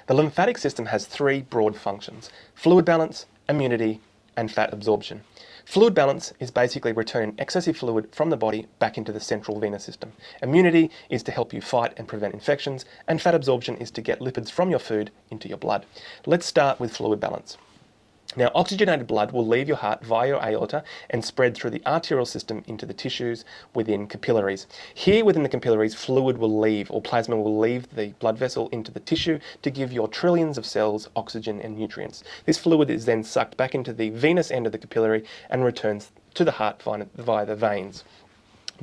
The lymphatic system has three broad functions: fluid balance, immunity, and fat absorption. Fluid balance is basically returning excessive fluid from the body back into the central venous system. Immunity is to help you fight and prevent infections, and fat absorption is to get lipids from your food into your blood. Let's start with fluid balance. Now, oxygenated blood will leave your heart via your aorta and spread through the arterial system into the tissues within capillaries. Here within the capillaries, fluid will leave, or plasma will leave the blood vessel into the tissue to give your trillions of cells oxygen and nutrients. This fluid is then sucked back into the venous end of the capillary and returns to the heart via the veins.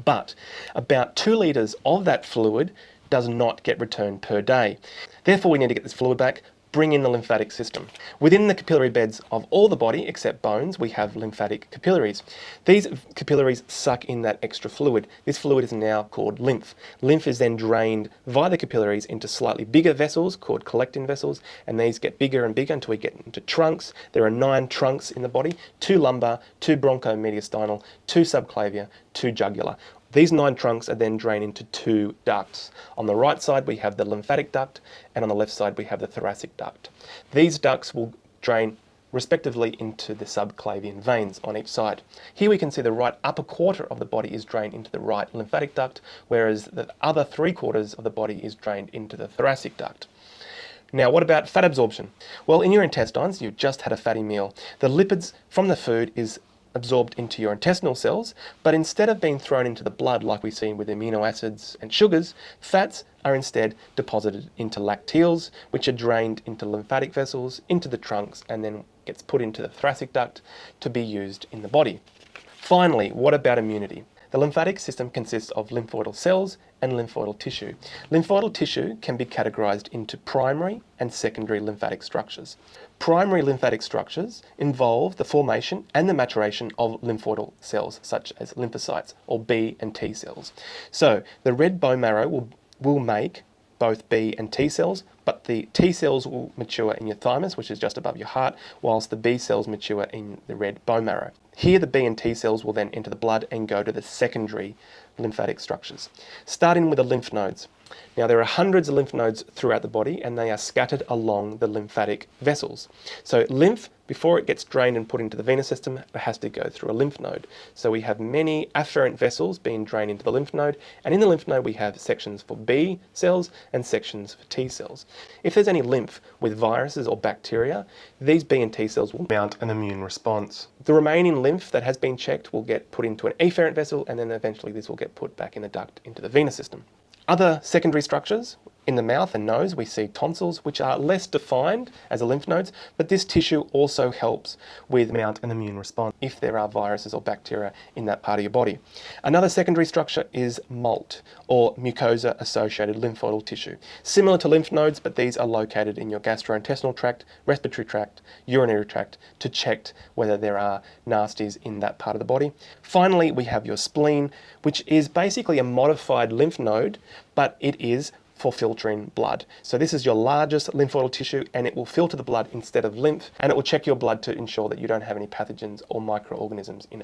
But about 2 litres of that fluid does not get returned per day. Therefore, we need to get this fluid back. Bring in the lymphatic system. Within the capillary beds of all the body, except bones, we have lymphatic capillaries. These capillaries suck in that extra fluid. This fluid is now called lymph. Lymph is then drained via the capillaries into slightly bigger vessels called collecting vessels, and these get bigger and bigger until we get into trunks. There are 9 trunks in the body: 2 lumbar, 2 bronchomediastinal, 2 subclavia, 2 jugular. These 9 trunks are then drained into 2 ducts. On the right side we have the lymphatic duct, and on the left side we have the thoracic duct. These ducts will drain respectively into the subclavian veins on each side. Here we can see the right upper quarter of the body is drained into the right lymphatic duct, whereas the other 3/4 of the body is drained into the thoracic duct. Now, what about fat absorption? Well, in your intestines, you've just had a fatty meal. The lipids from the food is absorbed into your intestinal cells, but instead of being thrown into the blood like we've seen with amino acids and sugars, fats are instead deposited into lacteals, which are drained into lymphatic vessels, into the trunks, and then gets put into the thoracic duct to be used in the body. Finally, what about immunity? The lymphatic system consists of lymphoidal cells and lymphoidal tissue. Lymphoidal tissue can be categorized into primary and secondary lymphatic structures. Primary lymphatic structures involve the formation and the maturation of lymphoidal cells, such as lymphocytes, or B and T cells. So the red bone marrow will make both B and T cells, but the T cells will mature in your thymus, which is just above your heart, whilst the B cells mature in the red bone marrow. Here the B and T cells will then enter the blood and go to the secondary lymphatic structures, starting with the lymph nodes. Now, there are hundreds of lymph nodes throughout the body, and they are scattered along the lymphatic vessels. So lymph, before it gets drained and put into the venous system, it has to go through a lymph node. So we have many afferent vessels being drained into the lymph node, and in the lymph node we have sections for B cells and sections for T cells. If there's any lymph with viruses or bacteria, these B and T cells will mount an immune response. The remaining lymph that has been checked will get put into an efferent vessel, and then eventually this will get put back in the duct into the venous system. Other secondary structures, in the mouth and nose we see tonsils, which are less defined as the lymph nodes, but this tissue also helps with mount an immune response if there are viruses or bacteria in that part of your body. Another secondary structure is MALT, or mucosa associated lymphoidal tissue. Similar to lymph nodes, but these are located in your gastrointestinal tract, respiratory tract, urinary tract, to check whether there are nasties in that part of the body. Finally, we have your spleen, which is basically a modified lymph node, but it is for filtering blood. So this is your largest lymphoidal tissue, and it will filter the blood instead of lymph, and it will check your blood to ensure that you don't have any pathogens or microorganisms in it.